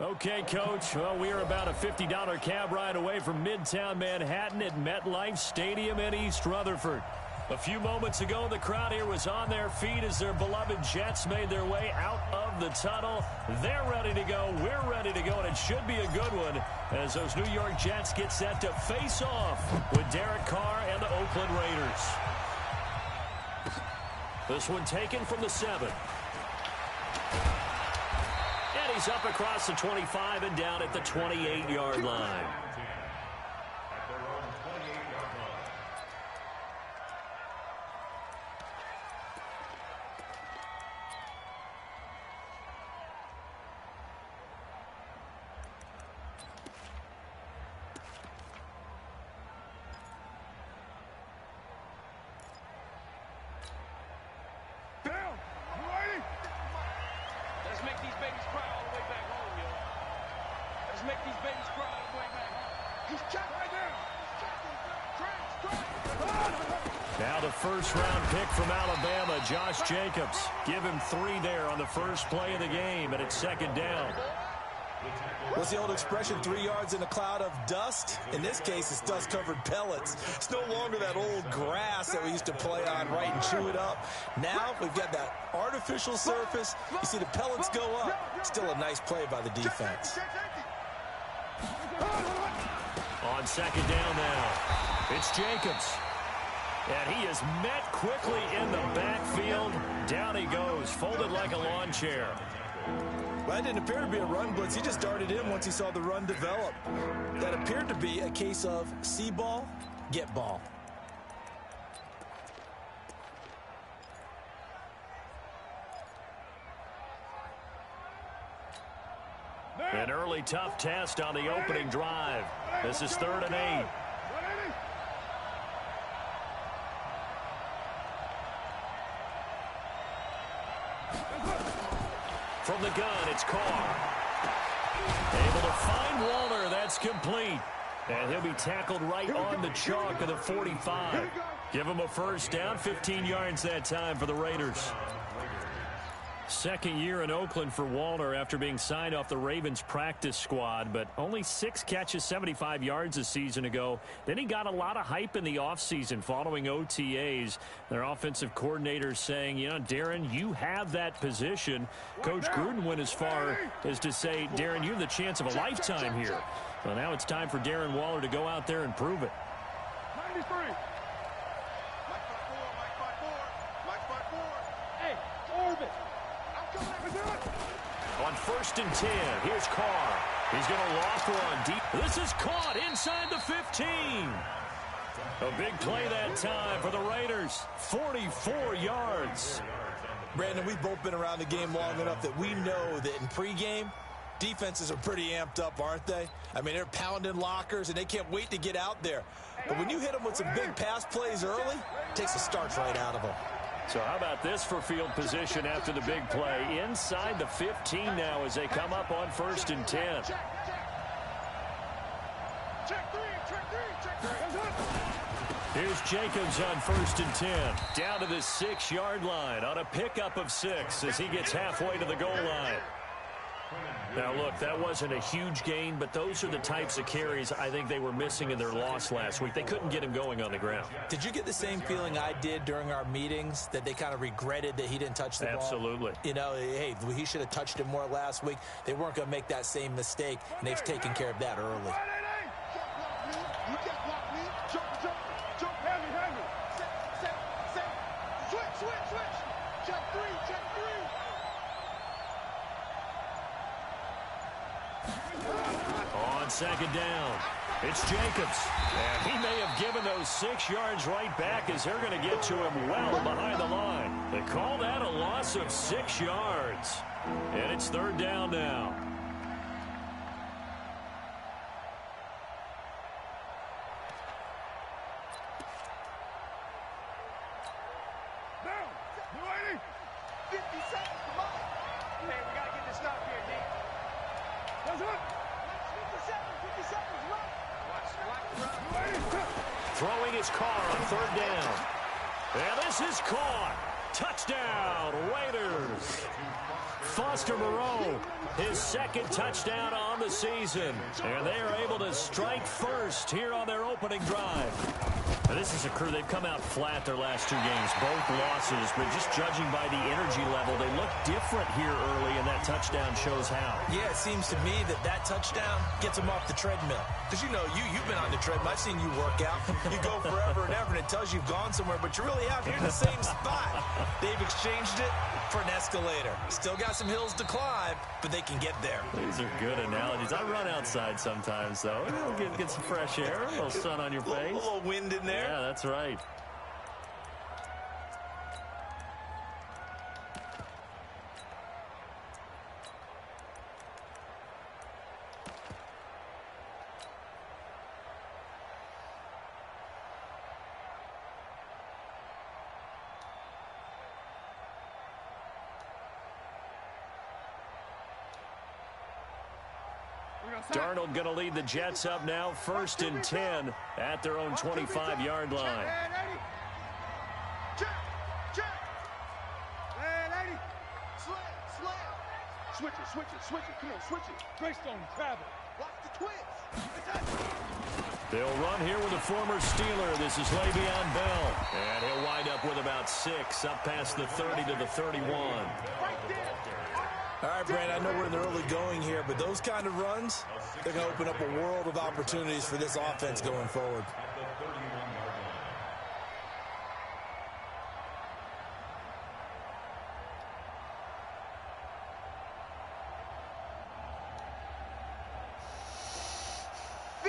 Okay, Coach. Well, we are about a $50 cab ride away from Midtown Manhattan at MetLife Stadium in East Rutherford. A few moments ago, the crowd here was on their feet as their beloved Jets made their way out of the tunnel. They're ready to go. We're ready to go, and it should be a good one as those New York Jets get set to face off with Derek Carr and the Oakland Raiders. This one taken from the 7. And And he's up across the 25 and down at the 28-yard line. Now the first-round pick from Alabama, Josh Jacobs. Give him 3 there on the first play of the game, and it's second down. What's the old expression, 3 yards in a cloud of dust? In this case, it's dust-covered pellets. It's no longer that old grass that we used to play on, right, and chew it up. Now we've got that artificial surface. You see the pellets go up. Still a nice play by the defense. On second down now, it's Jacobs. And he is met quickly in the backfield. Down he goes, folded like a lawn chair. Well, that didn't appear to be a run blitz. He just darted in once he saw the run develop. That appeared to be a case of see ball, get ball. An early tough test on the opening drive. This is 3rd and 8. From the gun, it's Carr. Able to find Walner. That's complete. And he'll be tackled right on the chalk of the 45. Give him a first down, 15 yards that time for the Raiders. Second year in Oakland for Walner after being signed off the Ravens practice squad, but only 6 catches, 75 yards a season ago. Then he got a lot of hype in the offseason following OTAs. Their offensive coordinator saying, you know, Darren, you have that position. Coach Gruden went as far as to say, Darren, you have the chance of a lifetime here. Well, now it's time for Darren Waller to go out there and prove it. 93. Hey, orbit. On 1st and 10, here's Carr. He's going to loft one deep. This is caught inside the 15. A big play that time for the Raiders. 44 yards. Brandon, we've both been around the game long enough that we know that in pregame, defenses are pretty amped up, aren't they? I mean, they're pounding lockers, and they can't wait to get out there. But when you hit them with some big pass plays early, it takes the starch right out of them. So how about this for field position after the big play? Inside the 15 now as they come up on 1st and 10. Here's Jacobs on 1st and 10. Down to the 6-yard line on a pickup of 6 as he gets halfway to the goal line. Now, look, that wasn't a huge gain, but those are the types of carries I think they were missing in their loss last week. They couldn't get him going on the ground. Did you get the same feeling I did during our meetings, that they kind of regretted that he didn't touch the ball? Absolutely. You know, hey, he should have touched it more last week. They weren't going to make that same mistake, and they've taken care of that early. On second down, it's Jacobs. And he may have given those 6 yards right back as they're going to get to him well behind the line. They call that a loss of 6 yards. And it's 3rd down now. Throwing his Carr on 3rd down. And this is caught. Touchdown, Raiders. Foster Moreau, his 2nd touchdown on the season. And they are able to strike first here on their opening drive. Now, this is a crew, they've come out flat their last 2 games, both losses, but just judging by the energy level, they look different here early, and that touchdown shows how. Yeah, it seems to me that touchdown gets them off the treadmill. Because, you know, you've been on the treadmill. I've seen you work out. You go forever and ever, and it tells you you've gone somewhere, but you really have. You're in the same spot. They've exchanged it for an escalator. Still got some hills to climb, but they can get there. These are good analogies. I run outside sometimes, though. Get some fresh air, a little sun on your face. A little wind in there. Yeah, that's right. Darnold going to lead the Jets up now, 1st and 10 at their own 25-yard line. Switch it. Come on, switch it. Greystone, travel. Watch the twins. They'll run here with a former Steeler. This is Le'Veon Bell. And he'll wind up with about 6, up past the 30 to the 31. All right, Brand, I know we're in the early going here, but those kind of runs, they're going to open up a world of opportunities for this offense going forward.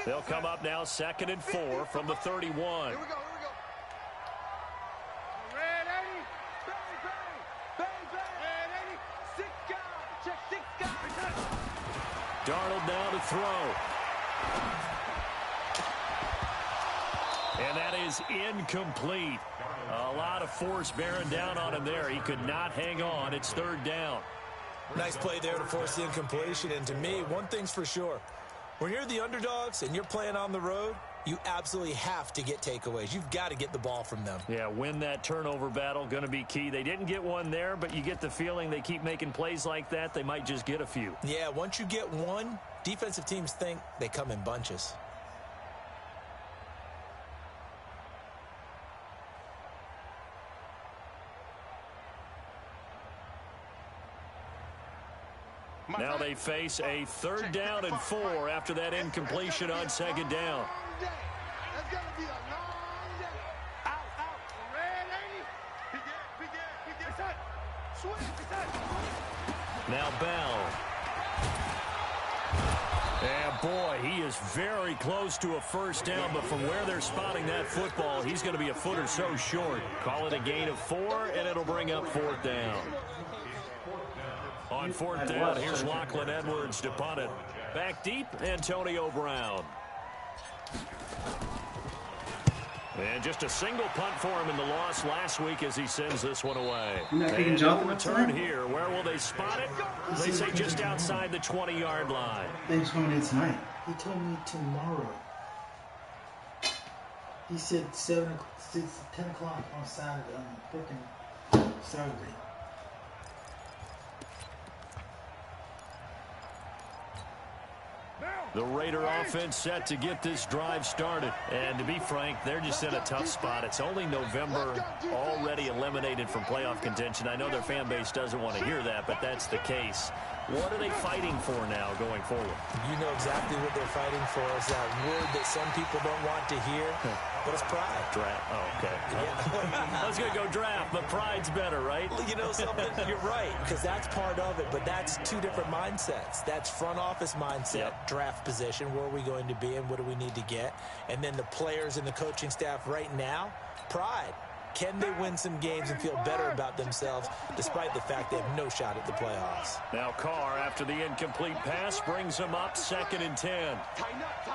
They'll come up now, 2nd and 4 from the 31. Here we go. Darnold now to throw. And that is incomplete. A lot of force bearing down on him there. He could not hang on. It's 3rd down. Nice play there to force the incompletion. And to me, one thing's for sure. When you're the underdogs and you're playing on the road, you absolutely have to get takeaways. You've got to get the ball from them. Yeah, win that turnover battle, going to be key. They didn't get one there, but you get the feeling they keep making plays like that, they might just get a few. Yeah, once you get one, defensive teams think they come in bunches. Now they face a 3rd down and 4 after that incompletion on 2nd down. That's going to be a long day. Out. Red 80. He did. Swing. Now Bell. And boy, he is very close to a 1st down, but from where they're spotting that football, he's going to be a foot or so short. Call it a gain of 4, and it'll bring up 4th down. On 4th down, here's Lachlan Edwards to punt it. Back deep, Antonio Brown. And just a single punt for him in the loss last week as he sends this one away. And they'll return here. Where will they spot it? They say just outside the 20-yard line. They're coming in tonight. He told me tomorrow. He said 10 o'clock on Saturday, freaking Saturday. The Raider offense set to get this drive started. And to be frank, they're just in a tough spot. It's only November, already eliminated from playoff contention. I know their fan base doesn't want to hear that, but that's the case. What are they fighting for now going forward? You know exactly what they're fighting for. Is that word that some people don't want to hear, but it's pride. Draft. Oh, okay. Yeah. I was going to go draft, but pride's better, right? You know something? You're right, because that's part of it, but that's two different mindsets. That's front office mindset, draft position, where are we going to be and what do we need to get? And then the players and the coaching staff right now, pride. Can they win some games and feel better about themselves despite the fact they have no shot at the playoffs? Now Carr, after the incomplete pass, brings him up 2nd and 10. Tighten up.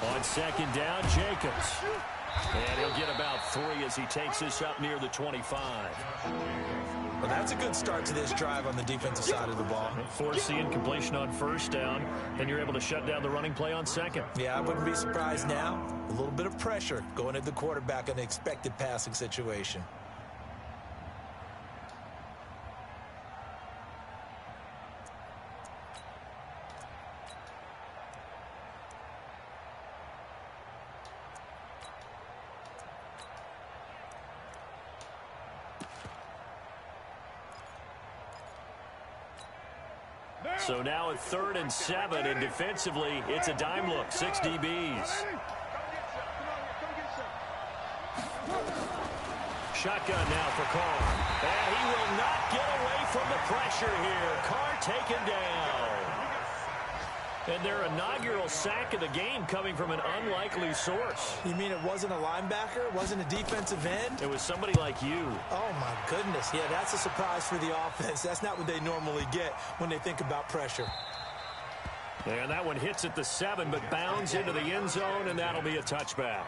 On 2nd down, Jacobs. And he'll get about 3 as he takes this up near the 25. Well, that's a good start to this drive on the defensive side of the ball. Force the incompletion on 1st down, and you're able to shut down the running play on 2nd. Yeah, I wouldn't be surprised now. A little bit of pressure going at the quarterback in an expected passing situation. So now a 3rd and 7, and defensively, it's a dime look, 6 DBs. Shotgun now for Carr. And he will not get away from the pressure here. Carr taken down. And their inaugural sack of the game coming from an unlikely source. You mean it wasn't a linebacker? It wasn't a defensive end? It was somebody like you. Oh, my goodness. Yeah, that's a surprise for the offense. That's not what they normally get when they think about pressure. And that one hits at the 7, but bounds into the end zone, and that'll be a touchback.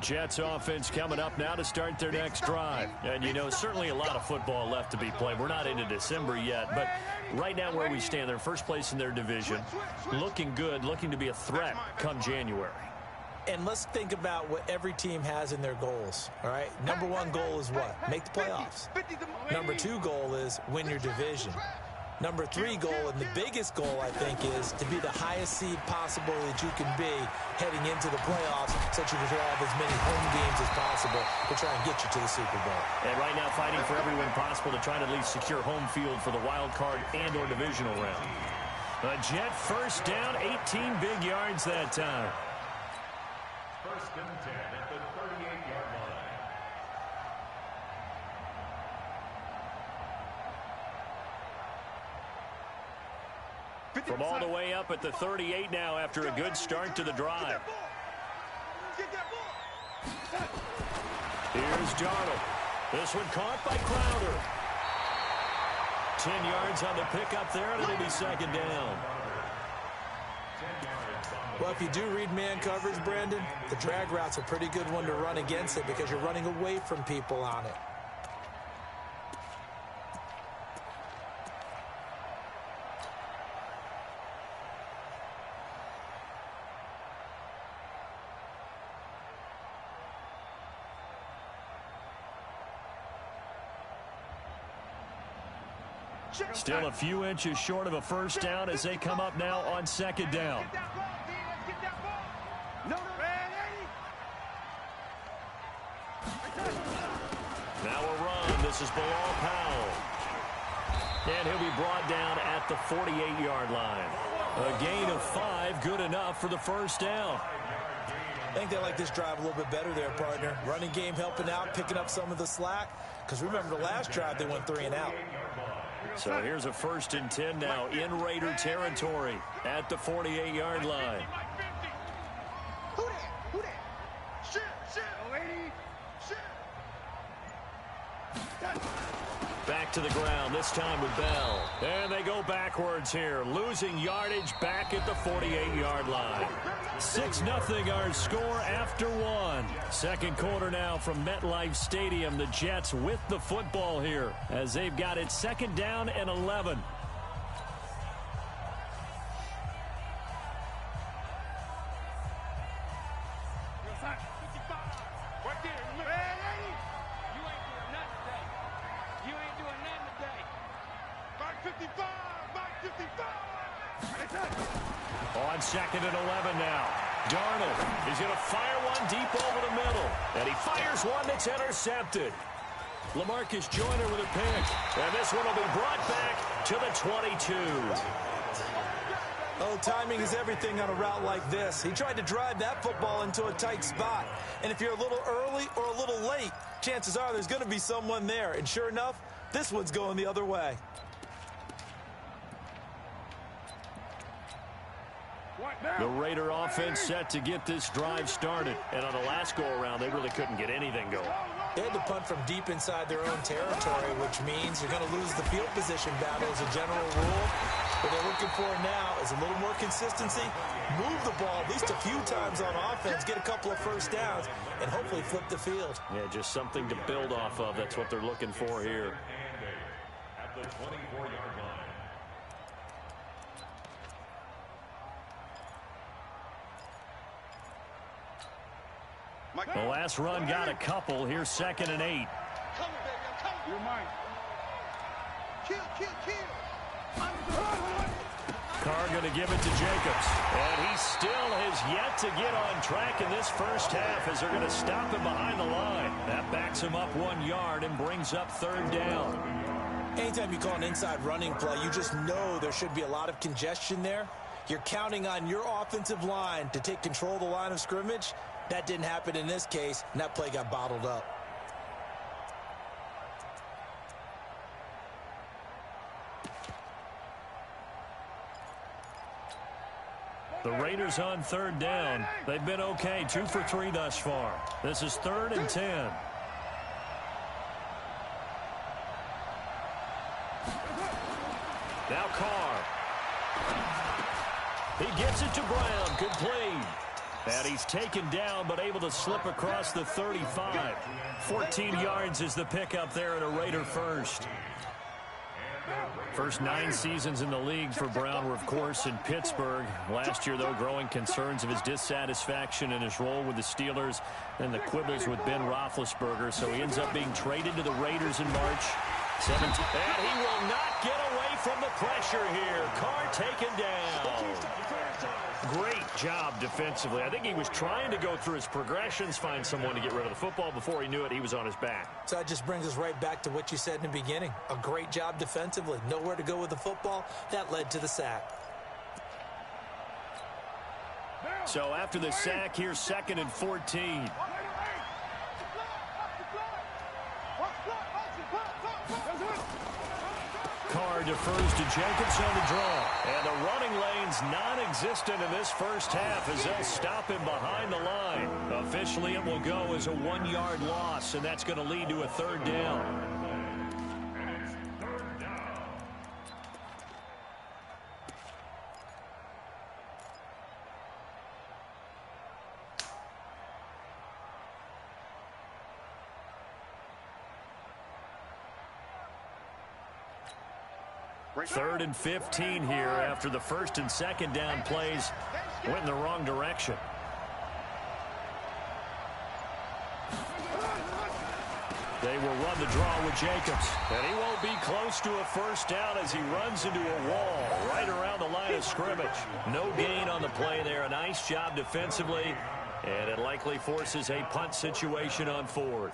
Jets offense coming up now to start their next drive. And, you know, certainly a lot of football left to be played. We're not into December yet, but right now where we stand, they're first place in their division. Looking good, looking to be a threat come January. And let's think about what every team has in their goals, all right? Number 1 goal is what? Make the playoffs. Number 2 goal is win your division. Number 3 goal, and the biggest goal, I think, is to be the highest seed possible that you can be heading into the playoffs so that you can have as many home games as possible to try and get you to the Super Bowl. And right now fighting for every win possible to try to at least secure home field for the wild card and or divisional round. A Jet first down, 18 big yards that time. First and 10 at the 38-yard line. From all the way up at the 38 now after a good start to the drive. Here's Darnold. This one caught by Crowder. 10 yards on the pickup there, and it'll be 2nd down. Well, if you do read man coverage, Brandon, the drag route's a pretty good one to run against it because you're running away from people on it. Still a few inches short of a first down as they come up now on 2nd down. Now a run. This is Bilal Powell. And he'll be brought down at the 48-yard line. A gain of 5, good enough for the first down. I think they like this drive a little bit better there, partner. Running game helping out, picking up some of the slack. Because remember, the last drive they went 3 and out. So here's a 1st and 10 now in Raider territory at the 48-yard line. Back to the ground, this time with Bell. And they go backwards here, losing yardage back at the 48-yard line. 6-0 our score after 1. Second quarter now from MetLife Stadium. The Jets with the football here as they've got it 2nd down and 11. On 2nd and 11 now. Darnold is going to fire one deep over the middle. And he fires one that's intercepted. LaMarcus Joyner with a pick. And this one will be brought back to the 22. Oh, timing is everything on a route like this. He tried to drive that football into a tight spot. And if you're a little early or a little late, chances are there's going to be someone there. And sure enough, this one's going the other way. The Raider offense set to get this drive started. And on the last go-around, they really couldn't get anything going. They had to punt from deep inside their own territory, which means you're going to lose the field position battle as a general rule. What they're looking for now is a little more consistency, move the ball at least a few times on offense, get a couple of first downs, and hopefully flip the field. Yeah, just something to build off of. That's what they're looking for here. At the 24-yard line. The last run got a couple. Here's 2nd and 8. Come on, baby. I'm coming. You're mine. Kill. Carr going to give it to Jacobs. And he still has yet to get on track in this first half as they're going to stop him behind the line. That backs him up 1 yard and brings up 3rd down. Anytime you call an inside running play, you just know there should be a lot of congestion there. You're counting on your offensive line to take control of the line of scrimmage. That didn't happen in this case, and that play got bottled up. The Raiders on 3rd down. They've been okay, 2 for 3 thus far. This is 3rd and 10. Now Carr. He gets it to Brown. Good play. And he's taken down, but able to slip across the 35. 14 yards is the pickup there and a Raider first. First 9 seasons in the league for Brown were, of course, in Pittsburgh. Last year, though, growing concerns of his dissatisfaction in his role with the Steelers and the quibbles with Ben Roethlisberger. So he ends up being traded to the Raiders in March. And he will not get away from the pressure here. Carr taken down. Great job defensively. I think he was trying to go through his progressions, find someone to get rid of the football. Before he knew it, he was on his back. So that just brings us right back to what you said in the beginning. A great job defensively. Nowhere to go with the football. That led to the sack. So after the sack, here's 2nd and 14. Carr defers to Jacobs on the draw. And the running lane's non-existent in this first half as they'll stop him behind the line. Officially, it will go as a 1-yard loss, and that's going to lead to a 3rd down. Third and 15 here after the 1st and 2nd down plays went in the wrong direction. They will run the draw with Jacobs. And he won't be close to a 1st down as he runs into a wall right around the line of scrimmage. No gain on the play there. A nice job defensively. And it likely forces a punt situation on 4th.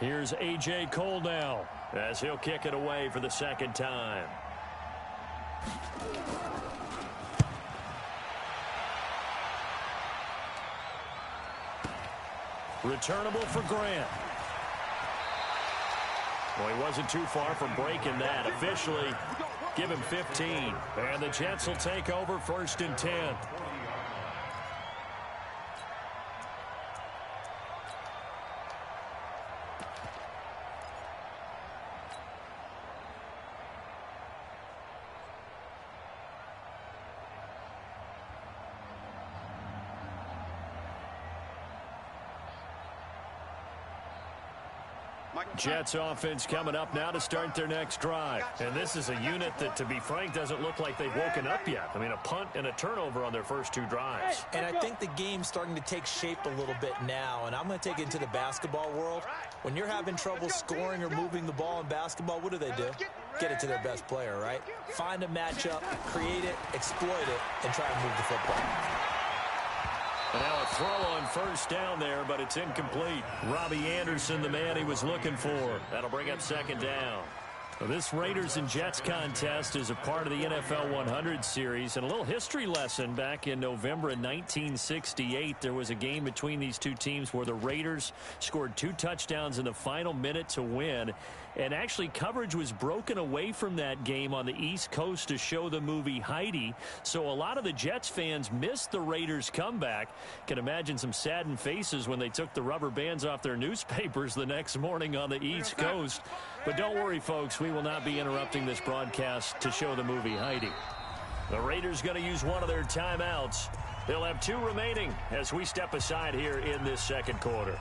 Here's A.J. Cole now as he'll kick it away for the 2nd time. Returnable for Grant. Well, he wasn't too far from breaking that. Officially, give him 15. And the Jets will take over 1st and 10. Jets offense coming up now to start their next drive. And this is a unit that, to be frank, doesn't look like they've woken up yet. I mean, a punt and a turnover on their first 2 drives. And I think the game's starting to take shape a little bit now. And I'm going to take it into the basketball world. When you're having trouble scoring or moving the ball in basketball, what do? Get it to their best player, right? Find a matchup, create it, exploit it, and try to move the football. And now a throw on 1st down there, but it's incomplete. Robbie Anderson, the man he was looking for. That'll bring up 2nd down. Well, this Raiders and Jets contest is a part of the NFL 100 series. And a little history lesson: back in November of 1968, there was a game between these two teams where the Raiders scored 2 touchdowns in the final minute to win. And actually, coverage was broken away from that game on the East Coast to show the movie Heidi. So a lot of the Jets fans missed the Raiders' comeback. Can imagine some saddened faces when they took the rubber bands off their newspapers the next morning on the East Coast. But don't worry, folks. We will not be interrupting this broadcast to show the movie Heidi. The Raiders going to use one of their timeouts. They'll have 2 remaining as we step aside here in this 2nd quarter.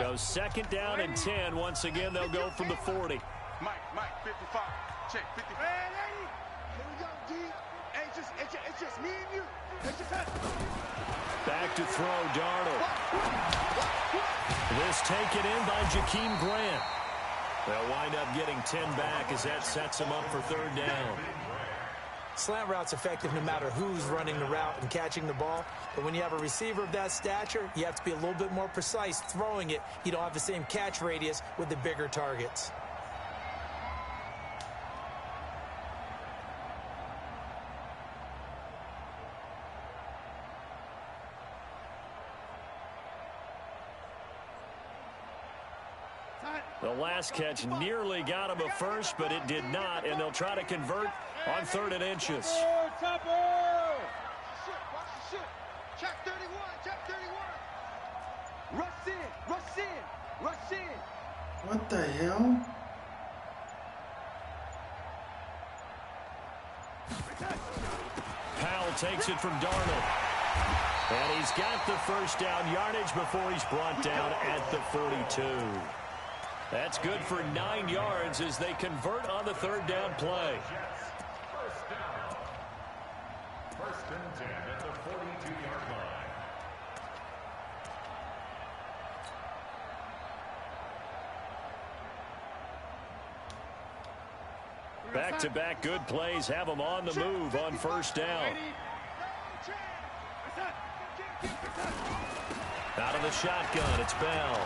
So second down and 10. Once again, they'll go from the 40. Mike, 55. Check, 50. Hey, lady. Here we go, G. Hey, it's just me and you. It's just us. Back to throw, Darnold. This taken in by Jakeem Grant. They'll wind up getting 10 back as that sets them up for third down. Slant route's effective no matter who's running the route and catching the ball. But when you have a receiver of that stature, you have to be a little bit more precise throwing it. You don't have the same catch radius with the bigger targets. The last catch nearly got him a first, but it did not, and they'll try to convert on 3rd and inches. Watch the shit. Check 31, check 31. Rush in. What the hell? Powell takes it from Darnold. And he's got the first down yardage before he's brought down at the 42. That's good for 9 yards as they convert on the 3rd down play. First and 10 at the 42-yard line. Back-to-back good plays have them on the move on 1st down. Out of the shotgun, it's Bell.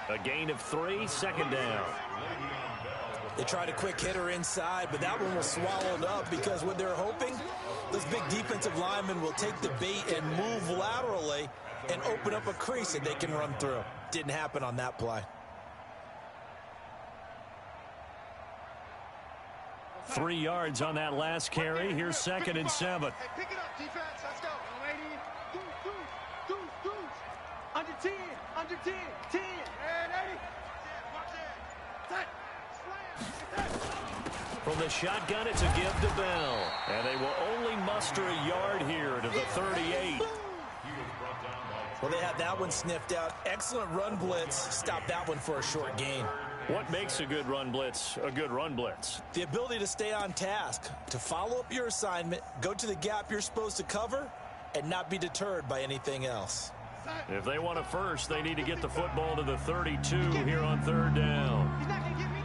A gain of 3, 2nd down. They tried a quick hitter inside, but that one was swallowed up because what they're hoping, those big defensive linemen will take the bait and move laterally and open up a crease that they can run through. Didn't happen on that play. 3 yards on that last carry. Here's 2nd and 7. Hey, pick it up, defense. Let's go. Deuce. Under 10. 10. Hey, lady. Watch it. From the shotgun, it's a give to Bell. And they will only muster a yard here to the 38. Well, they had that one sniffed out. Excellent run blitz. Stop that one for a short gain. What makes a good run blitz a good run blitz? The ability to stay on task, to follow up your assignment, go to the gap you're supposed to cover, and not be deterred by anything else. If they want a first, they need to get the football to the 32 here on 3rd down. He's not going to get me.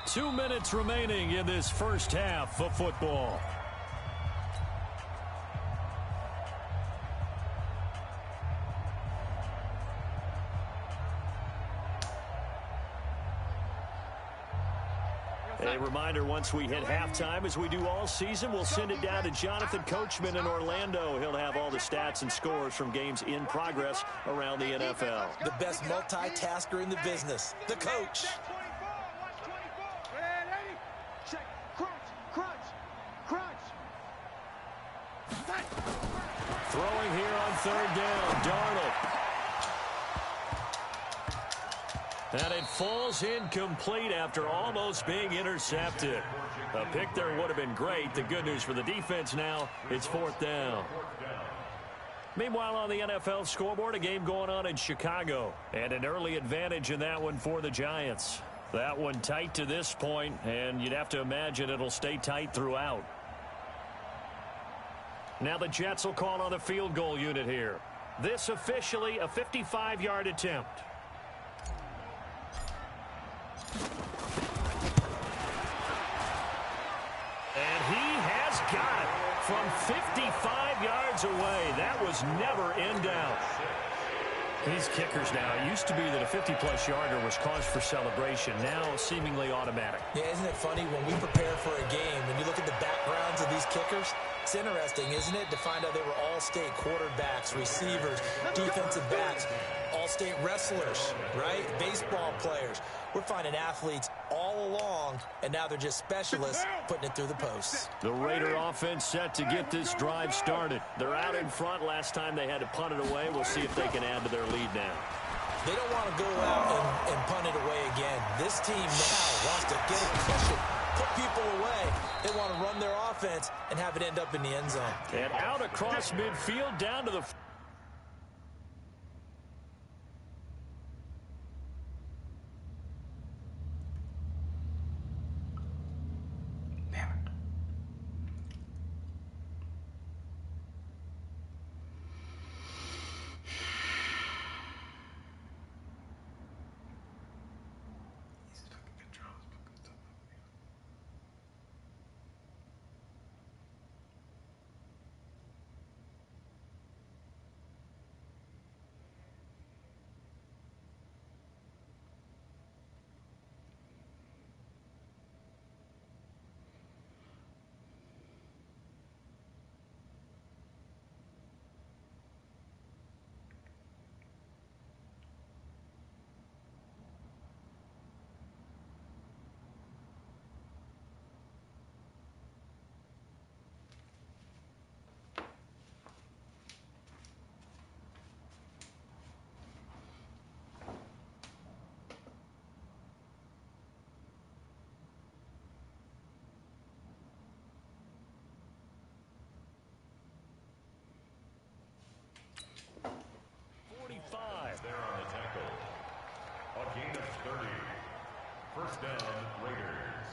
2 minutes remaining in this first half of football. A reminder, once we hit halftime, as we do all season, we'll send it down to Jonathan Coachman in Orlando. He'll have all the stats and scores from games in progress around the NFL. The best multitasker in the business, the coach. Check. Crunch. Throwing here on 3rd down, Darnold. And it falls incomplete after almost being intercepted. A pick there would have been great. The good news for the defense now, it's 4th down. Meanwhile, on the NFL scoreboard, a game going on in Chicago. And an early advantage in that one for the Giants. That one tight to this point, and you'd have to imagine it'll stay tight throughout. Now the Jets will call on the field goal unit here. This officially a 55-yard attempt. And he has got it from 55 yards away. That was never in doubt. These kickers now, it used to be that a 50-plus yarder was cause for celebration. Now seemingly automatic. Yeah, isn't it funny when we prepare for a game, when you look at the backgrounds of these kickers, it's interesting, isn't it, to find out they were all-state quarterbacks, receivers, defensive backs, all-state wrestlers, right? Baseball players. We're finding athletes all along, and now they're just specialists putting it through the posts. The Raider offense set to get this drive started. They're out in front. Last time they had to punt it away. We'll see if they can add to their lead now. They don't want to go out and punt it away again. This team now wants to get a cushion, put people away. They want to run their offense and have it end up in the end zone. And out across midfield down to the... There on the tackle. A gain of 30. First down, Raiders.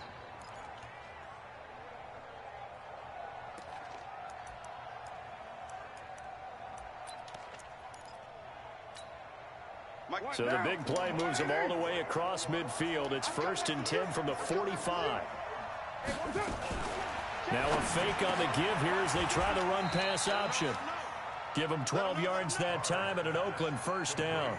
So the big play moves them all the way across midfield. It's 1st and 10 from the 45. Now a fake on the give here as they try the run-pass option. Give them 12 yards that time and an Oakland first down.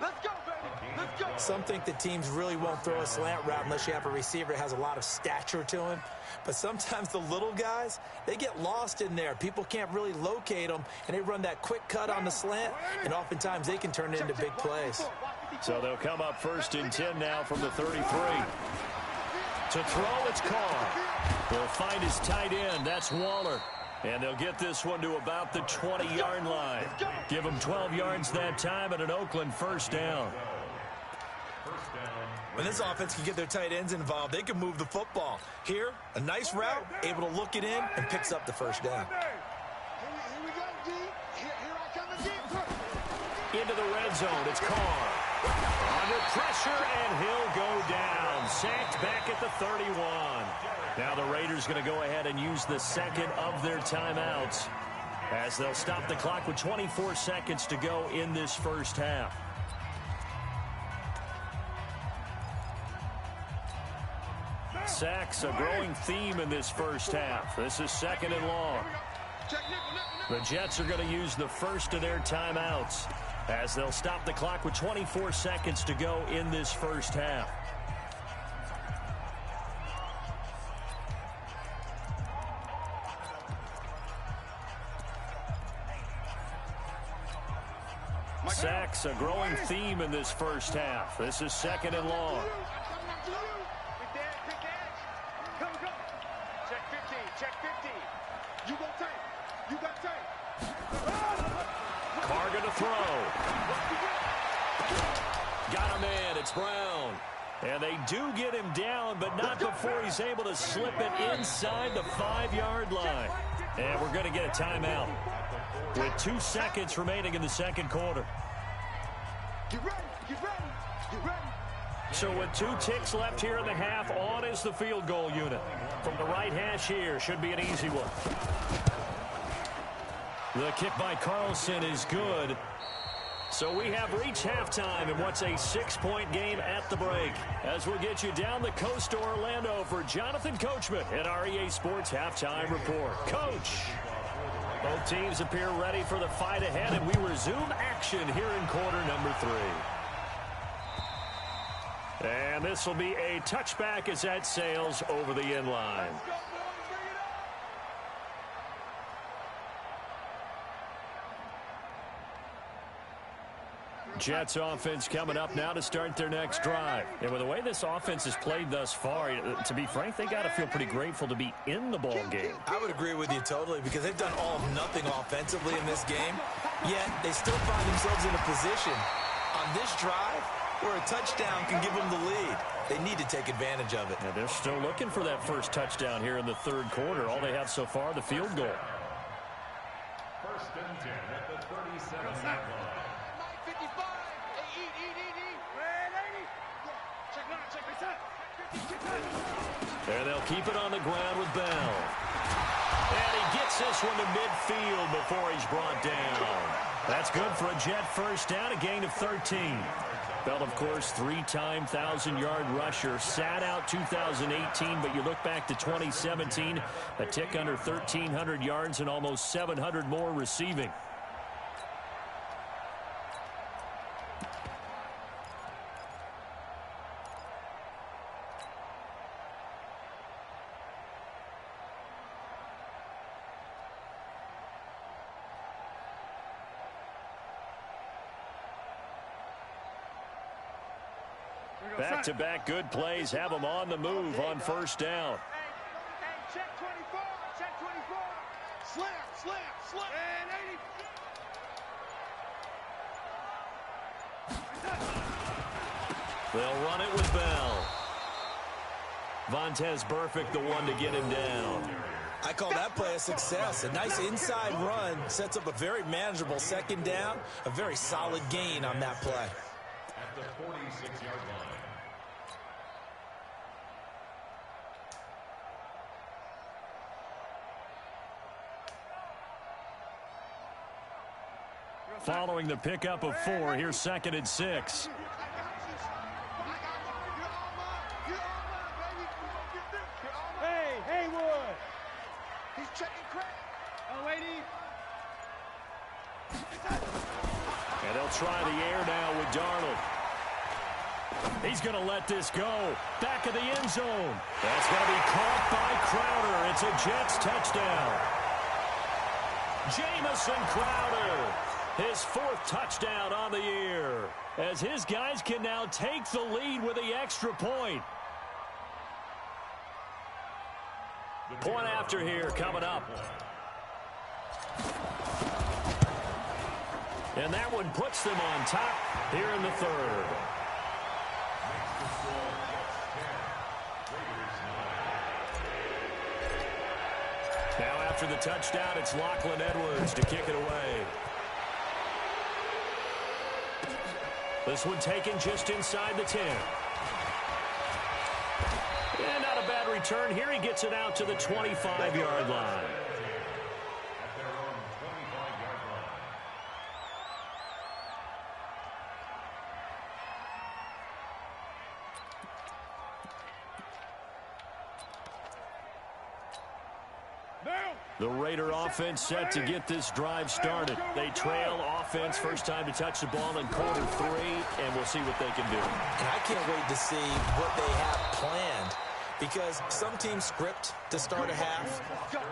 Let's go, baby. Let's go. Some think that teams really won't throw a slant route unless you have a receiver that has a lot of stature to him. But sometimes the little guys, they get lost in there. People can't really locate them, and they run that quick cut on the slant, and oftentimes they can turn it into big plays. So they'll come up 1st and 10 now from the 33. To throw, it's Carr. They'll find his tight end. That's Waller. And they'll get this one to about the 20-yard line. Give them 12 yards that time and an Oakland first down. When this offense can get their tight ends involved, they can move the football. Here, a nice route, able to look it in, and picks up the first down. Here we go, D. Here I come again. Into the red zone, it's Carr. Under pressure, and he'll go down. Sacked back at the 31. Now the Raiders going to go ahead and use the second of their timeouts as they'll stop the clock with 24 seconds to go in this first half. Sacks a growing theme in this first half. This is 2nd and long. The Jets are going to use the first of their timeouts as they'll stop the clock with 24 seconds to go in this first half. Sacks a growing theme in this first half. This is 2nd and long. Carr gonna throw. Got him in. It's Brown. And they do get him down, but not before he's able to slip it inside the 5-yard line. And we're going to get a timeout with 2 seconds remaining in the second quarter. Get ready, get ready, get ready. So with 2 ticks left here in the half, on is the field goal unit. From the right hash here, should be an easy one. The kick by Carlson is good. So we have reached halftime in what's a 6-point game at the break. As we'll get you down the coast to Orlando for Jonathan Coachman at our EA Sports Halftime Report. Coach, both teams appear ready for the fight ahead, and we resume action here in quarter number 3. And this will be a touchback as that sails over the end line. Jets offense coming up now to start their next drive. And with the way this offense has played thus far, to be frank, they got to feel pretty grateful to be in the ball game. I would agree with you totally because they've done all of nothing offensively in this game, yet they still find themselves in a position on this drive where a touchdown can give them the lead. They need to take advantage of it. And they're still looking for that first touchdown here in the third quarter. All they have so far, the field goal. First and 10 at the 37-yard line. 55. There they'll keep it on the ground with Bell. And he gets this one to midfield before he's brought down. That's good for a Jet first down, a gain of 13. Bell, of course, three-time 1,000-yard rusher. Sat out 2018, but you look back to 2017, a tick under 1,300 yards and almost 700 more receiving. Back-to-back good plays have them on the move on first down. Hey, check 24, check 24. Slam. And 80. They'll run it with Bell. Vontaze Burfict, the one to get him down. I call that play a success. A nice inside run sets up a very manageable second down. A very solid gain on that play. At the 46-yard line. Following the pickup of 4, here's 2nd and 6. Hey, Haywood. He's checking crack. Oh, 80. And they'll try the air now with Darnold. He's going to let this go. Back of the end zone. That's going to be caught by Crowder. It's a Jets touchdown. Jamison Crowder. His 4th touchdown on the year, as his guys can now take the lead with the extra point. Point after here coming up. And that one puts them on top here in the third. Now after the touchdown, it's Lachlan Edwards to kick it away. This one taken just inside the 10. And not a bad return. Here he gets it out to the 25-yard line. At their own 25-yard line. The Raider offense set to get this drive started. They trail offense, first time to touch the ball in quarter 3, and we'll see what they can do. And I can't wait to see what they have planned, because some teams script to start a half.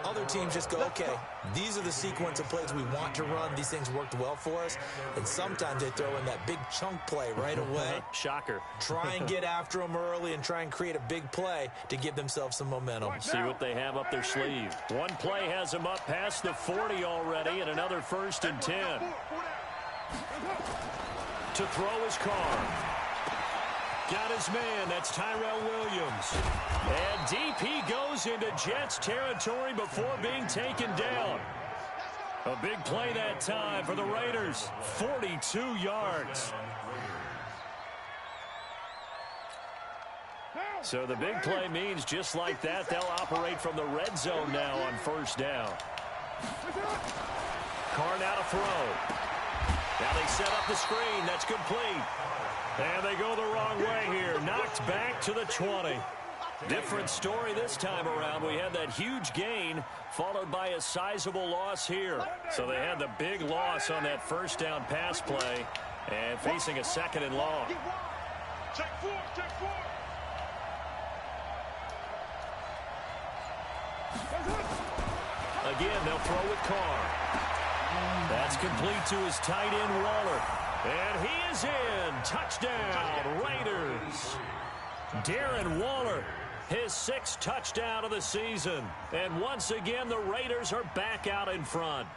Other teams just go, okay, these are the sequence of plays we want to run. These things worked well for us. And sometimes they throw in that big chunk play right away. Shocker. Try and get after them early and try and create a big play to give themselves some momentum. See what they have up their sleeve. One play has them up past the 40 already, and another 1st and 10. To throw his Carr. Got his man. That's Tyrell Williams. And deep he goes into Jets territory before being taken down. A big play that time for the Raiders. 42 yards. So the big play means just like that, they'll operate from the red zone now on first down. Carr now to throw. Now they set up the screen. That's complete. And they go the wrong way here. Knocked back to the 20. Different story this time around. We had that huge gain followed by a sizable loss here. So they had the big loss on that first down pass play and facing a 2nd and long. Check 4, check 4. Again, they'll throw with Carr. That's complete to his tight end, Waller. And he is in. Touchdown, Raiders. Darren Waller, his 6th touchdown of the season. And once again, the Raiders are back out in front.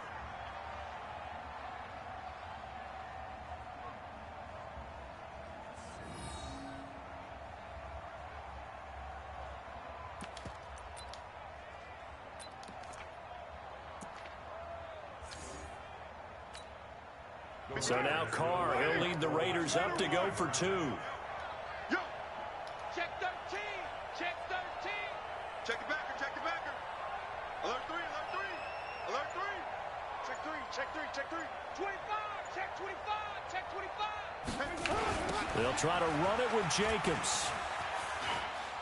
So now Carr, he'll lead the Raiders up to go for 2. Yo, check 13. Check 13. Check the backer. Check the backer. Alert 3. Alert 3. Alert 3. Check 3. Check 3. Check 3. 25. Check 25. Check 25. They'll try to run it with Jacobs.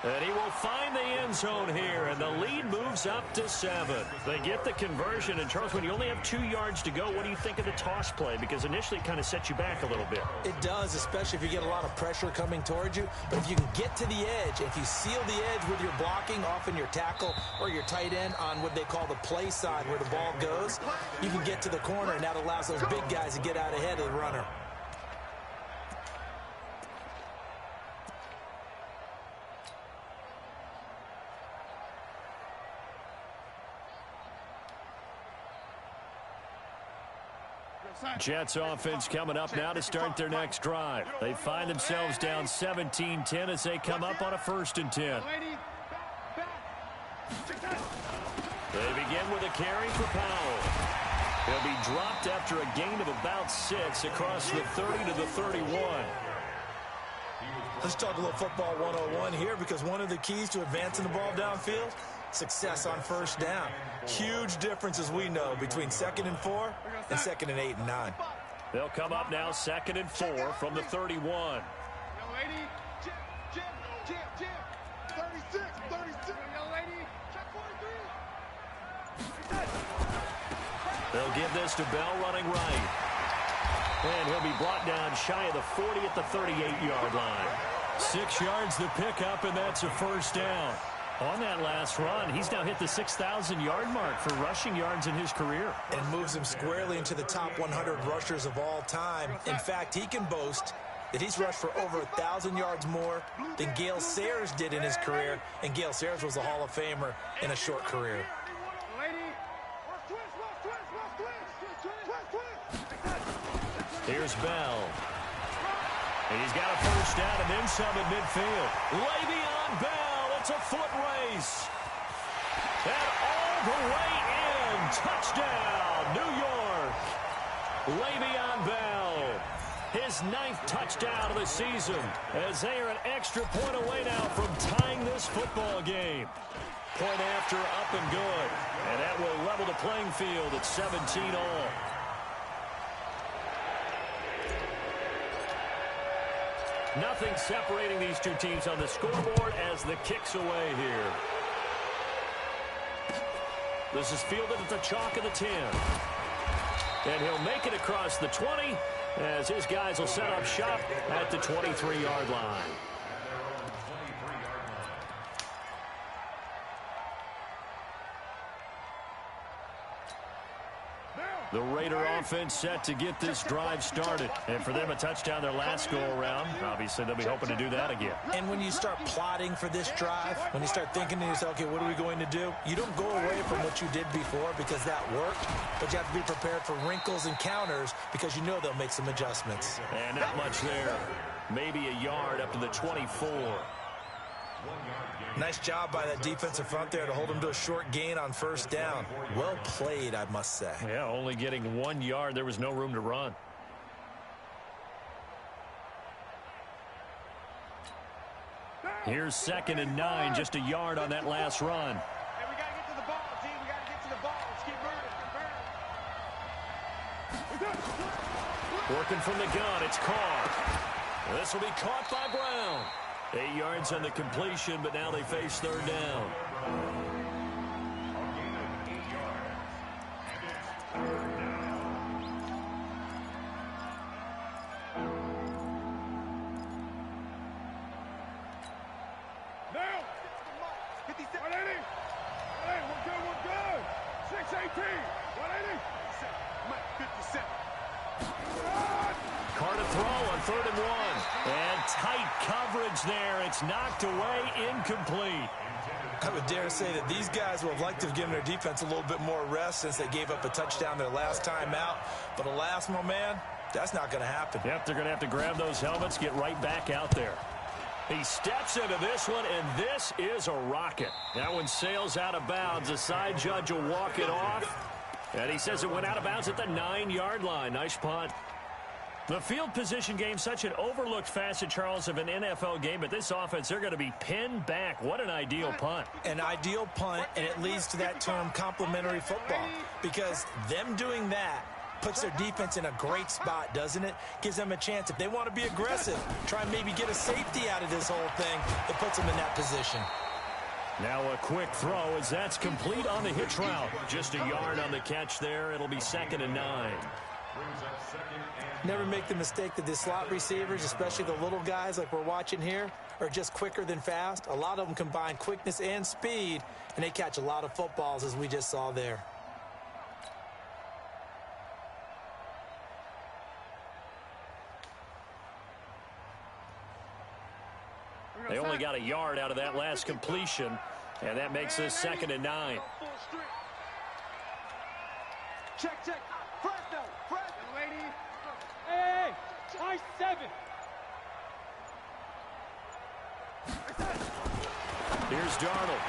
And he will find the end zone here, and the lead moves up to 7. They get the conversion, and Charles, when you only have 2 yards to go, what do you think of the toss play? Because initially it kind of sets you back a little bit. It does, especially if you get a lot of pressure coming towards you. But if you can get to the edge, if you seal the edge with your blocking, often your tackle or your tight end on what they call the play side where the ball goes, you can get to the corner, and that allows those big guys to get out ahead of the runner. Jets offense coming up now to start their next drive. They find themselves down 17-10 as they come up on a 1st and 10. They begin with a carry for Powell. He'll be dropped after a gain of about 6 across the 30 to the 31. Let's talk a little football 101 here, because one of the keys to advancing the ball downfield, success on 1st down. Huge difference, as we know, between 2nd and 4 and 2nd and 8 and 9. They'll come up now 2nd and 4 from the 31. Yo, lady. Jim. 36. Yo, lady. Check 43. They'll give this to Bell running right. And he'll be brought down shy of the 40 at the 38-yard line. 6 yards the pickup, and that's a 1st down. On that last run, he's now hit the 6,000-yard mark for rushing yards in his career. And moves him squarely into the top 100 rushers of all time. In fact, he can boast that he's rushed for over 1,000 yards more than Gale Sayers did in his career. And Gale Sayers was a Hall of Famer in a short career. Here's Bell. He's got a 1st down and then some at midfield. Le'Veon Bell, it's a foot race. And all the way in. Touchdown, New York. Le'Veon Bell, his 9th touchdown of the season, as they are an extra point away now from tying this football game. Point after, up and good. And that will level the playing field at 17 all. Nothing separating these two teams on the scoreboard as the kick's away here. This is fielded at the chalk of the 10. And he'll make it across the 20 as his guys will set up shop at the 23-yard line. The Raider offense set to get this drive started. And for them, a touchdown their last go-around. Obviously, they'll be hoping to do that again. And when you start plotting for this drive, when you start thinking to yourself, okay, what are we going to do? You don't go away from what you did before because that worked, but you have to be prepared for wrinkles and counters because you know they'll make some adjustments. And not much there. Maybe a yard up to the 24. Nice job by that defensive front there to hold him to a short gain on 1st down. Well played, I must say. Yeah, only getting 1 yard. There was no room to run. Here's 2nd and 9, just a yard on that last run. Hey, we got to get to the ball, team. We got to get to the ball. Let's keep burning. Working from the gun, it's Carr. This will be caught by Brown. 8 yards on the completion, but now they face 3rd down. Now, 57. 180. Hey, we're good. 618. 180. 57. Carr to throw on 3rd and 1. And tight coverage there. It's knocked away, incomplete. I would dare say that these guys would have liked to have given their defense a little bit more rest since they gave up a touchdown their last time out. But alas, my man, that's not going to happen. Yep, they're going to have to grab those helmets, get right back out there. He steps into this one, and this is a rocket. That one sails out of bounds. The side judge will walk it off. And he says it went out of bounds at the 9-yard line. Nice punt. The field position game, such an overlooked facet, Charles, of an NFL game, but this offense, they're going to be pinned back. What an ideal punt. An ideal punt, and it leads to that term complementary football, because them doing that puts their defense in a great spot, doesn't it? Gives them a chance. If they want to be aggressive, try and maybe get a safety out of this whole thing, it puts them in that position. Now a quick throw as that's complete on the hitch route. Just a yard on the catch there. It'll be 2nd and 9. Never make the mistake that the slot receivers, especially the little guys like we're watching here, are just quicker than fast. A lot of them combine quickness and speed, and they catch a lot of footballs, as we just saw there. They only got a yard out of that last completion, and that makes this 2nd and 9. Check. Fresno. Lady. Hey, I 7. Here's Darnold.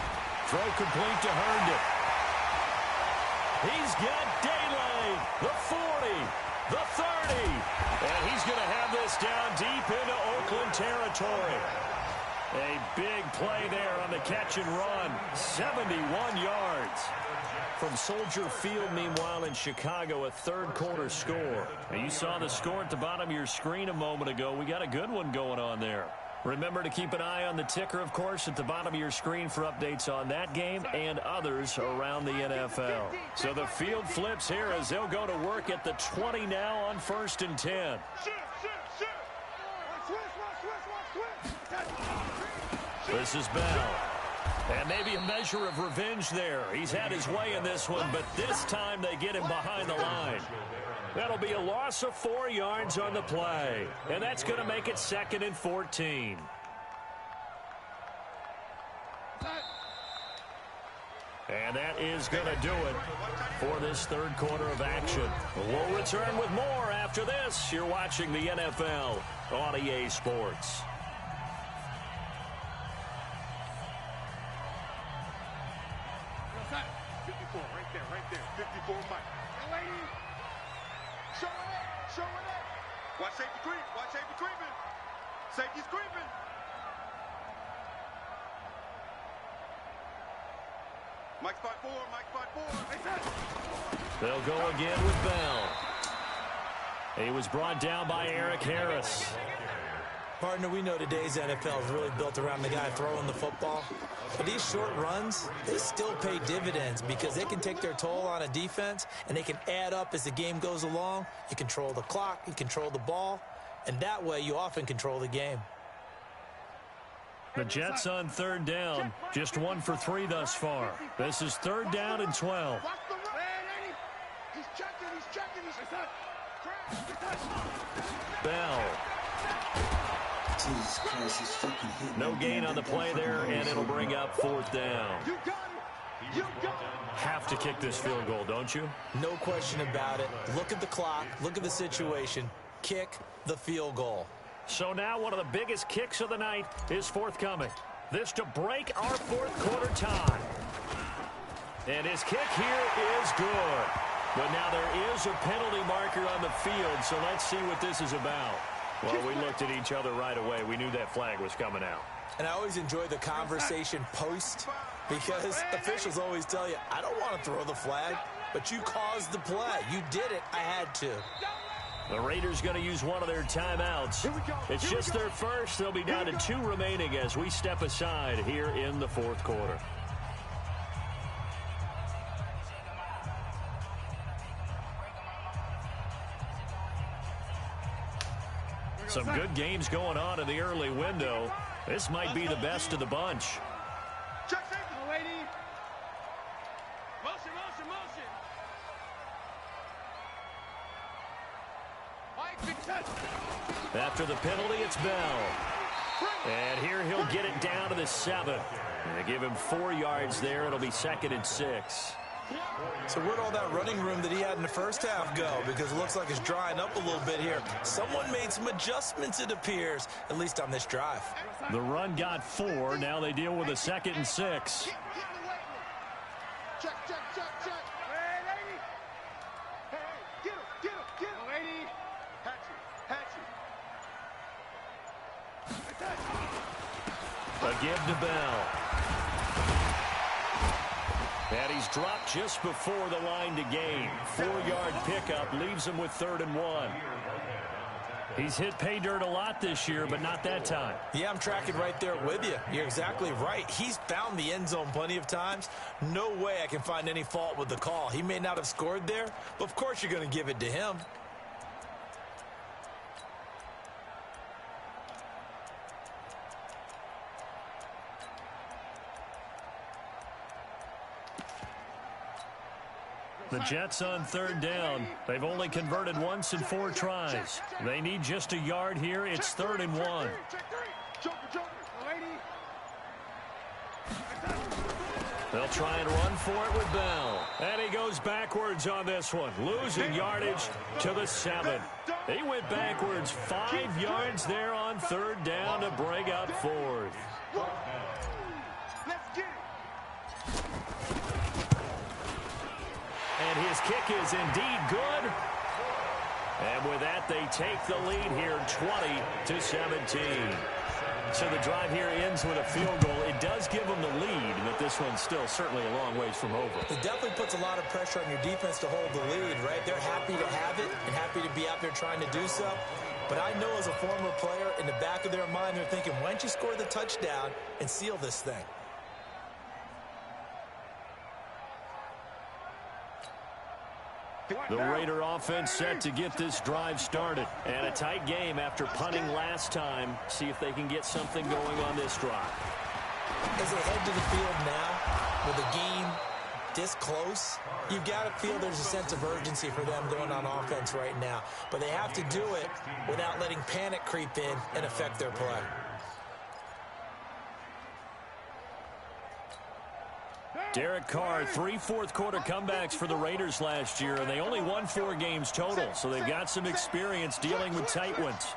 Throw complete to Herndon. He's got daylight. The 40, the 30. And he's going to have this down deep into Oakland territory. A big play there on the catch and run. 71 yards. From Soldier Field, meanwhile, in Chicago, a third-quarter score. And you saw the score at the bottom of your screen a moment ago. We got a good one going on there. Remember to keep an eye on the ticker, of course, at the bottom of your screen for updates on that game and others around the NFL. So the field flips here as they'll go to work at the 20 now on 1st and 10. This is Bell. And maybe a measure of revenge there. He's had his way in this one, but this time they get him behind the line. That'll be a loss of 4 yards on the play. And that's going to make it 2nd and 14. And that is going to do it for this third quarter of action. We'll return with more after this. You're watching the NFL on EA Sports. Right there. 54 Mike. Lady. Showing up. Watch safety creeping. Safety's creeping. Mike spot 4. They'll go again with Bell. He was brought down by Eric Harris. Partner, we know today's NFL is really built around the guy throwing the football. But these short runs, they still pay dividends because they can take their toll on a defense and they can add up as the game goes along. You control the clock, you control the ball, and that way you often control the game. The Jets on 3rd down, just 1 for 3 thus far. This is 3rd down and 12. He's checking. Bell. Jesus Christ, he's fucking hitting. No gain on the play there, and it'll bring up 4th down. You got it. Have to kick this field goal, don't you? No question about it. Look at the clock. Look at the situation. Kick the field goal. So now one of the biggest kicks of the night is forthcoming. This to break our 4th quarter tie. And his kick here is good. But now there is a penalty marker on the field, so let's see what this is about. Well, we looked at each other right away. We knew that flag was coming out. And I always enjoy the conversation post because officials always tell you, I don't want to throw the flag, but you caused the play. You did it. I had to. The Raiders going to use one of their timeouts. It's just their first. They'll be down to 2 remaining as we step aside here in the 4th quarter. Some good games going on in the early window. This might be the best of the bunch. Check safety, lady. Motion. After the penalty, it's Bell. And here he'll get it down to the 7. And they give him 4 yards there. It'll be 2nd and 6. So where'd all that running room that he had in the first half go? Because it looks like it's drying up a little bit here. Someone made some adjustments, it appears, at least on this drive. The run got 4. Now they deal with a 2nd and 6. Check. Hey, lady. Hey, get him, lady. A give to Bell. And he's dropped just before the line to gain. 4-yard pickup leaves him with 3rd and 1. He's hit pay dirt a lot this year, but not that time. Yeah, I'm tracking right there with you. You're exactly right. He's found the end zone plenty of times. No way I can find any fault with the call. He may not have scored there, but of course you're going to give it to him. The Jets on 3rd down. They've only converted once in 4 tries. They need just a yard here. It's 3rd and 1. They'll try and run for it with Bell. And he goes backwards on this one, losing yardage to the 7. He went backwards 5 yards there on 3rd down to bring up 4th. And his kick is indeed good. And with that, they take the lead here 20-17. So the drive here ends with a field goal. It does give them the lead, but this one's still certainly a long ways from over. It definitely puts a lot of pressure on your defense to hold the lead, right? They're happy to have it and happy to be out there trying to do so. But I know as a former player, in the back of their mind, they're thinking, why don't you score the touchdown and seal this thing? The Raider offense set to get this drive started. And a tight game after punting last time. See if they can get something going on this drive. As they head to the field now, with the game this close, you've got to feel there's a sense of urgency for them going on offense right now. But they have to do it without letting panic creep in and affect their play. Derek Carr, 3 fourth-quarter comebacks for the Raiders last year, and they only won 4 games total, so they've got some experience dealing with tight ones.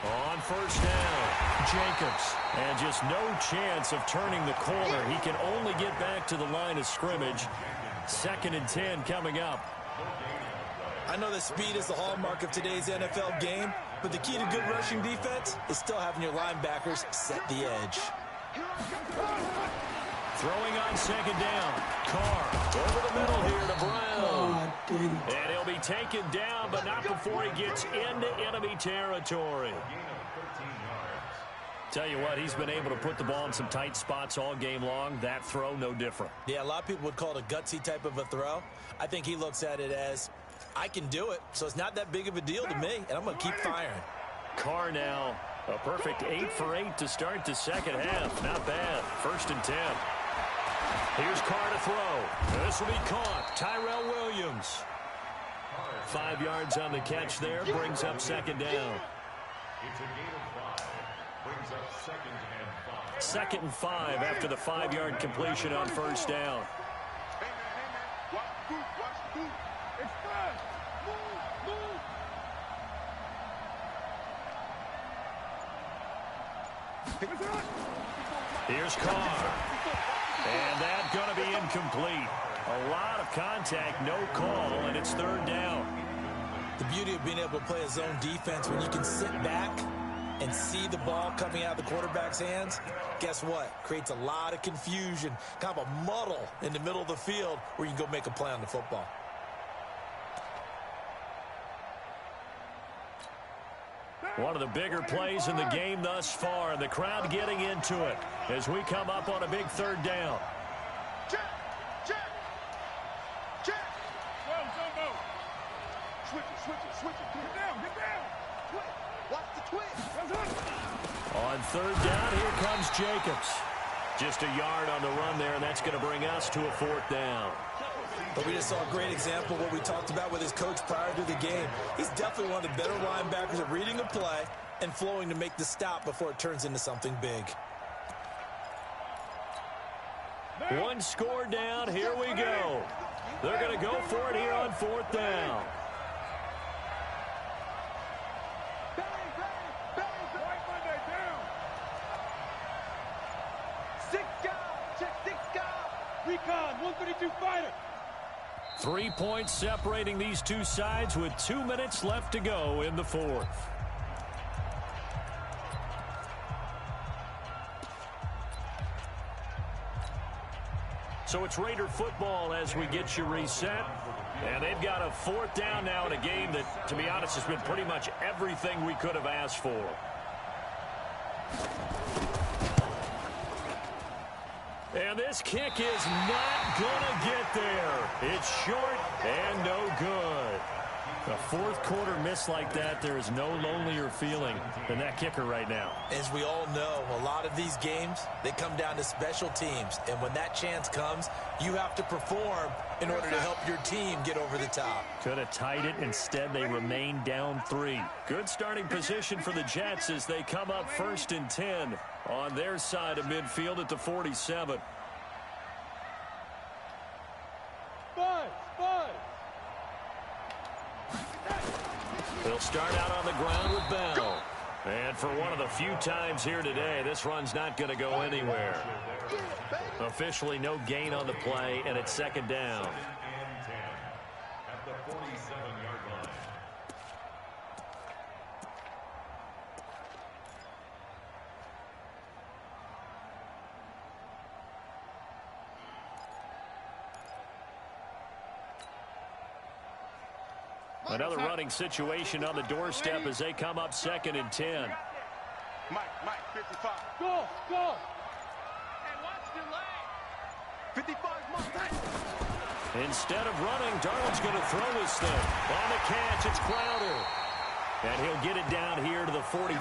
On 1st down, Jacobs. And just no chance of turning the corner. He can only get back to the line of scrimmage. 2nd and 10 coming up. I know that speed is the hallmark of today's NFL game, but the key to good rushing defense is still having your linebackers set the edge. Throwing on 2nd down. Carr over the middle here to Brown. And he'll be taken down, but not before he gets into enemy territory. Tell you what, he's been able to put the ball in some tight spots all game long. That throw, no different. Yeah, a lot of people would call it a gutsy type of a throw. I think he looks at it as, I can do it, so it's not that big of a deal to me, and I'm going to keep firing. Carr now, a perfect 8 for 8 to start the 2nd half. Not bad. 1st and 10. Here's Carr to throw. This will be caught. Tyrell Williams. 5 yards on the catch there. Brings up 2nd down. It's a gain of 5. Brings up 2nd and 5. 2nd and 5 after the 5-yard completion on 1st down. Here's Carr. And that's going to be incomplete. A lot of contact, no call, and it's 3rd down. The beauty of being able to play a zone defense when you can sit back and see the ball coming out of the quarterback's hands, guess what? Creates a lot of confusion, kind of a muddle in the middle of the field where you can go make a play on the football. One of the bigger plays in the game thus far. The crowd getting into it as we come up on a big 3rd down. Check! Check! Check! Well, Jumbo! Switch it, switch it, switch it. Get down, get down! Twitch! Watch the twitch! On 3rd down, here comes Jacobs. Just a yard on the run there, and that's going to bring us to a 4th down. But we just saw a great example of what we talked about with his coach prior to the game. He's definitely one of the better linebackers at reading a play and flowing to make the stop before it turns into something big. One score down, here we go. They're going to go for it here on 4th down. 3 points separating these two sides with 2 minutes left to go in the fourth. So it's Raider football as we get you reset. And they've got a fourth down now in a game that, to be honest, has been pretty much everything we could have asked for. And this kick is not going to get there. It's short and no good. A fourth quarter miss like that, there is no lonelier feeling than that kicker right now. As we all know, a lot of these games, they come down to special teams. And when that chance comes, you have to perform in order to help your team get over the top. Could have tied it. Instead, they remain down 3. Good starting position for the Jets as they come up 1st and 10 on their side of midfield at the 47. They'll start out on the ground with Bell. And for one of the few times here today, this run's not going to go anywhere. Officially no gain on the play, and it's 2nd down. At the 47-yard line. Another running situation on the doorstep as they come up 2nd and 10. Mike, 55. Go! And watch the leg. 55, Mike. Instead of running, Darnold's going to throw his thing. On the catch, it's Crowder. And he'll get it down here to the 43.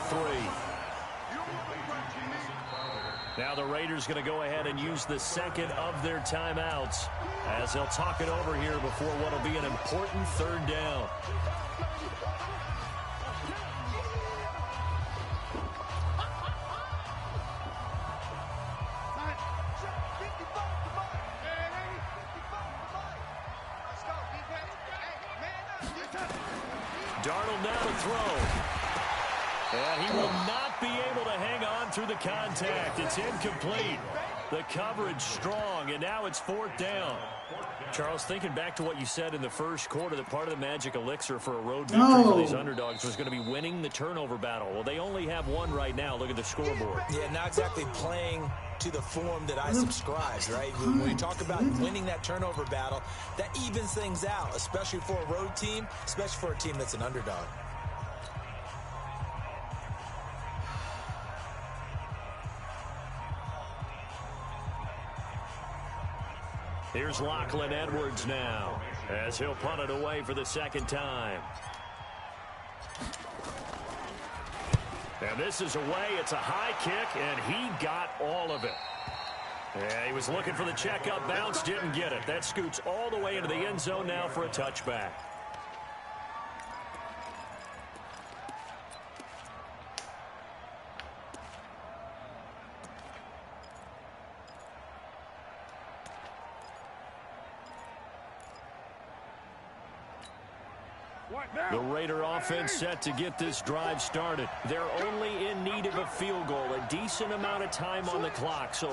Now the Raiders going to go ahead and use the 2nd of their timeouts as they'll talk it over here before what will be an important 3rd down. Darnold now to throw. And he will not be able to hang on through the contact. It's incomplete. The coverage strong, and now it's 4th down. Charles, thinking back to what you said in the first quarter, that part of the magic elixir for a road victory for these underdogs was going to be winning the turnover battle. Well, they only have one right now. Look at the scoreboard. Yeah, not exactly playing to the form that I subscribed, right? When we talk about winning that turnover battle, that evens things out, especially for a road team, especially for a team that's an underdog. Here's Lachlan Edwards now as he'll punt it away for the 2nd time. And this is away. It's a high kick, and he got all of it. Yeah, he was looking for the checkup bounce, didn't get it. That scoots all the way into the end zone now for a touchback. The Raider offense set to get this drive started. They're only in need of a field goal, a decent amount of time on the clock. So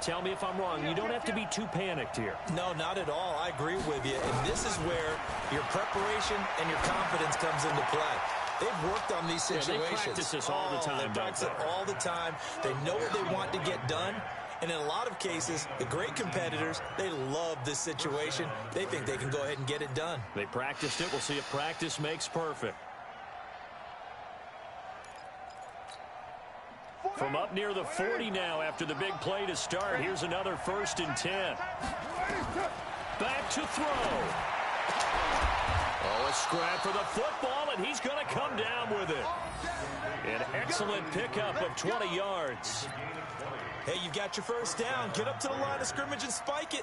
tell me if I'm wrong. You don't have to be too panicked here. No, not at all. I agree with you. And this is where your preparation and your confidence comes into play. They've worked on these situations. Yeah, they practice this all the time. They practice it all the time. They know what they want to get done. And in a lot of cases, the great competitors, they love this situation. They think they can go ahead and get it done. They practiced it. We'll see if practice makes perfect. From up near the 40 now after the big play to start. Here's another 1st and 10. Back to throw. Oh, a scrap for the football, and he's going to come down with it. An excellent pickup of 20 yards. Hey, you've got your 1st down. Get up to the line of scrimmage and spike it.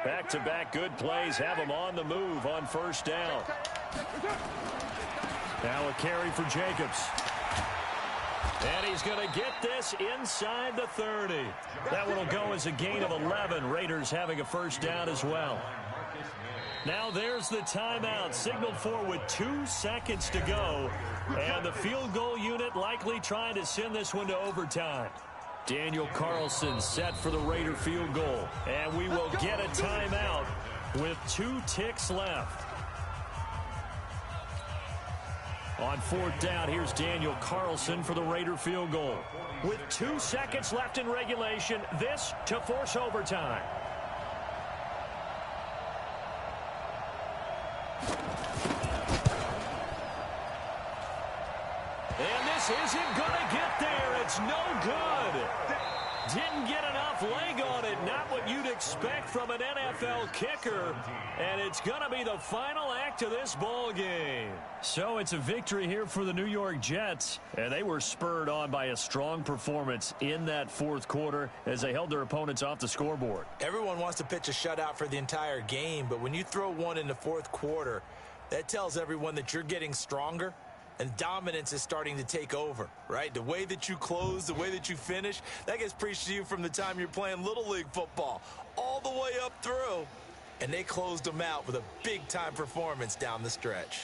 Back-to-back good plays have him on the move on 1st down. Now a carry for Jacobs. And he's going to get this inside the 30. That one will go as a gain of 11. Raiders having a 1st down as well. Now there's the timeout signaled for with 2 seconds to go. And the field goal unit likely trying to send this one to overtime. Daniel Carlson set for the Raider field goal. And we will get a timeout with 2 ticks left. On 4th down, here's Daniel Carlson for the Raider field goal. With 2 seconds left in regulation, this to force overtime. And this isn't going to get there. It's no good. Didn't get enough leg on it. Not what you'd expect from an NFL kicker. And it's going to be the final act of this ball game. So it's a victory here for the New York Jets. And they were spurred on by a strong performance in that 4th quarter as they held their opponents off the scoreboard. Everyone wants to pitch a shutout for the entire game, but when you throw one in the 4th quarter, that tells everyone that you're getting stronger. And dominance is starting to take over, right? The way that you close, the way that you finish, that gets preached to you from the time you're playing Little League football all the way up through. And they closed them out with a big-time performance down the stretch.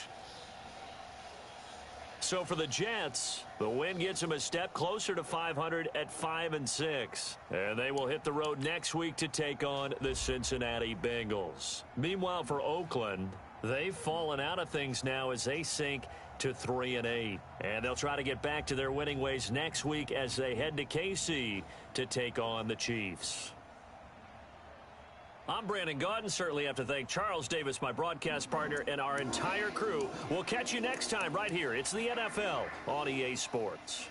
So for the Jets, the win gets them a step closer to 500 at 5-6. And they will hit the road next week to take on the Cincinnati Bengals. Meanwhile, for Oakland, they've fallen out of things now as they sink to 3-8. And they'll try to get back to their winning ways next week as they head to KC to take on the Chiefs. I'm Brandon Gaudin. Certainly have to thank Charles Davis, my broadcast partner, and our entire crew. We'll catch you next time right here. It's the NFL on EA Sports.